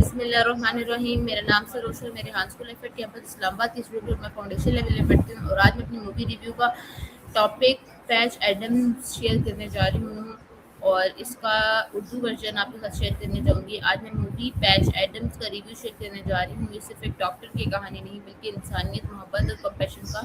बिस्मिल्लाहिर्रहमानिर्रहीम। मेरा नाम सरोज है। मेरे हान स्कूल एफर्ट कैंपस इस्लामाबाद की स्टूडेंट मैं फाउंडेशन लेवल में पढ़ती हूँ और आज मैं अपनी मूवी रिव्यू का टॉपिक पैच एडम्स शेयर करने जा रही हूँ और इसका उर्दू वर्जन आपके साथ शेयर करने जाऊँगी। आज मैं मूवी पैच एडम्स का रिव्यू शेयर करने जा रही हूँ। ये सिर्फ एक डॉक्टर की कहानी नहीं बल्कि इंसानियत, मोहब्बत और कंपैशन का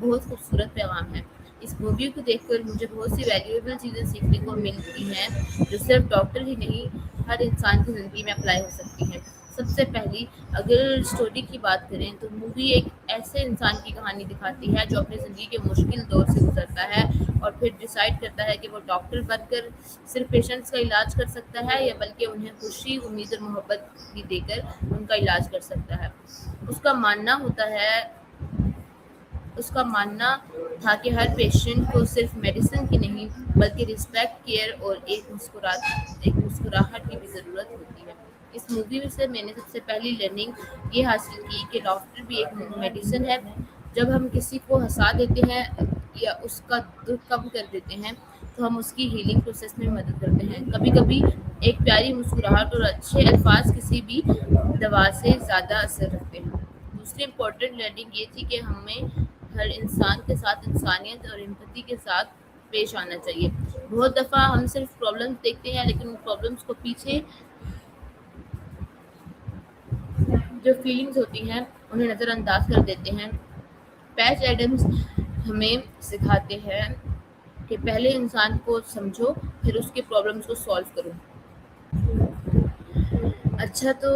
बहुत खूबसूरत पैगाम है। इस मूवी को देखकर मुझे बहुत सी वैल्यूएबल चीज़ें सीखने को मिलती हैं जो सिर्फ डॉक्टर ही नहीं हर इंसान की ज़िंदगी में अप्लाई हो सकती हैं। सबसे पहली अगर स्टोरी की बात करें तो मूवी एक ऐसे इंसान की कहानी दिखाती है जो अपनी ज़िंदगी के मुश्किल दौर से गुजरता है और फिर डिसाइड करता है कि वो डॉक्टर बनकर सिर्फ पेशेंट्स का इलाज कर सकता है या बल्कि उन्हें खुशी, उम्मीद और मोहब्बत भी देकर उनका इलाज कर सकता है। उसका मानना था कि हर पेशेंट को सिर्फ मेडिसिन की नहीं बल्कि रिस्पेक्ट, केयर और एक मुस्कुराहट की भी ज़रूरत होती है। इस मूवी में से मैंने सबसे पहली लर्निंग ये हासिल की कि डॉक्टर भी एक मेडिसिन है। जब हम किसी को हंसा देते हैं या उसका दुख कम कर देते हैं तो हम उसकी हीलिंग प्रोसेस में मदद करते हैं। कभी कभी एक प्यारी मुस्कुराहट और अच्छे अल्फाज किसी भी दवा से ज़्यादा असर रखते हैं। दूसरी इम्पोर्टेंट लर्निंग ये थी कि हमें हर इंसान के साथ इंसानियत और एम्पैथी के साथ पेश आना चाहिए। बहुत दफ़ा हम सिर्फ प्रॉब्लम्स देखते हैं लेकिन उन प्रॉब्लम्स को पीछे जो फीलिंग्स होती हैं उन्हें नज़रअंदाज कर देते हैं। पैच एडम्स हमें सिखाते हैं कि पहले इंसान को समझो फिर उसके प्रॉब्लम्स को सॉल्व करो। अच्छा तो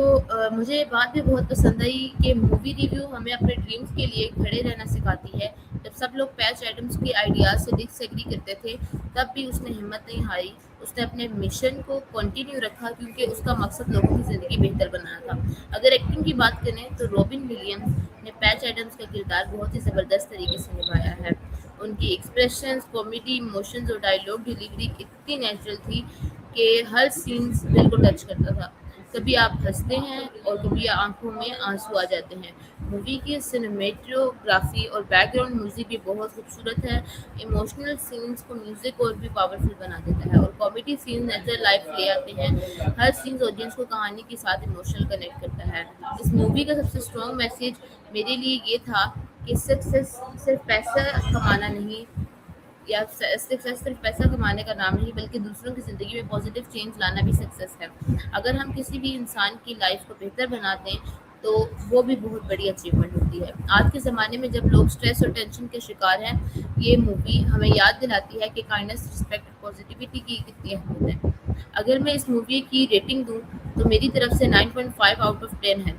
मुझे ये बात भी बहुत पसंद आई कि मूवी रिव्यू हमें अपने ड्रीम्स के लिए खड़े रहना सिखाती है। जब सब लोग पैच एडम्स के आइडियाज़ से डिसएग्री करते थे तब भी उसने हिम्मत नहीं हारी। उसने अपने मिशन को कंटिन्यू रखा क्योंकि उसका मकसद लोगों की ज़िंदगी बेहतर बनाना था। अगर एक्टिंग की बात करें तो रॉबिन विलियम्स ने पैच एडम्स का किरदार बहुत ही ज़बरदस्त तरीके से निभाया है। उनकी एक्सप्रेशंस, कॉमेडी, इमोशंस और डायलॉग डिलीवरी इतनी नेचुरल थी कि हर सीन्स दिल को टच करता था। कभी आप हंसते हैं और कभी आंखों में आंसू आ जाते हैं। मूवी की सिनेमेटोग्राफी और बैकग्राउंड म्यूजिक भी बहुत खूबसूरत है। इमोशनल सीन्स को म्यूजिक और भी पावरफुल बना देता है और कॉमेडी सीन्स नेचुरल लाइफ ले आते हैं। हर सीन्स ऑडियंस को कहानी के साथ इमोशनल कनेक्ट करता है। इस मूवी का सबसे स्ट्रॉन्ग मैसेज मेरे लिए ये था कि सक्सेस सिर्फ पैसा कमाना नहीं या सक्सेस सिर्फ पैसा कमाने का नाम नहीं बल्कि दूसरों की ज़िंदगी में पॉजिटिव चेंज लाना भी सक्सेस है। अगर हम किसी भी इंसान की लाइफ को बेहतर बना दें तो वो भी बहुत बड़ी अचीवमेंट होती है। आज के ज़माने में जब लोग स्ट्रेस और टेंशन के शिकार हैं ये मूवी हमें याद दिलाती है कि काइंडनेस, रिस्पेक्ट और पॉजिटिविटी की कितनी अहमियत है। अगर मैं इस मूवी की रेटिंग दूँ तो मेरी तरफ से 9.5 आउट ऑफ 10 है।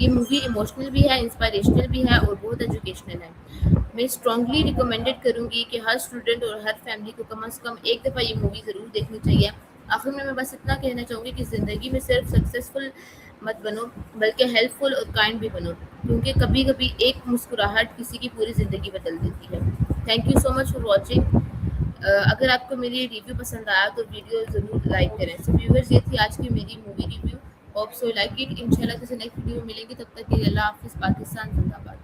ये मूवी इमोशनल भी है, इंस्पायरेशनल भी है और बहुत एजुकेशनल है। मैं स्ट्रांगली रिकमेंडेड करूँगी कि हर स्टूडेंट और हर फैमिली को कम से कम एक दफ़ा ये मूवी ज़रूर देखनी चाहिए। आखिर में मैं बस इतना कहना चाहूँगी कि ज़िंदगी में सिर्फ सक्सेसफुल मत बनो बल्कि हेल्पफुल और काइंड भी बनो क्योंकि कभी कभी एक मुस्कुराहट किसी की पूरी ज़िंदगी बदल देती है। Thank you so much for watching. अगर आपको मेरी रिव्यू पसंद आया तो वीडियो ज़रूर लाइक करें। सो व्यूअर्स ये थी आज की मेरी movie review. Hope so like it. इंशाल्लाह किसी नेक्स्ट वीडियो में मिलेंगे। तब तक के लिए अल्लाह हाफिज़। पाकिस्तान जिंदाबाद।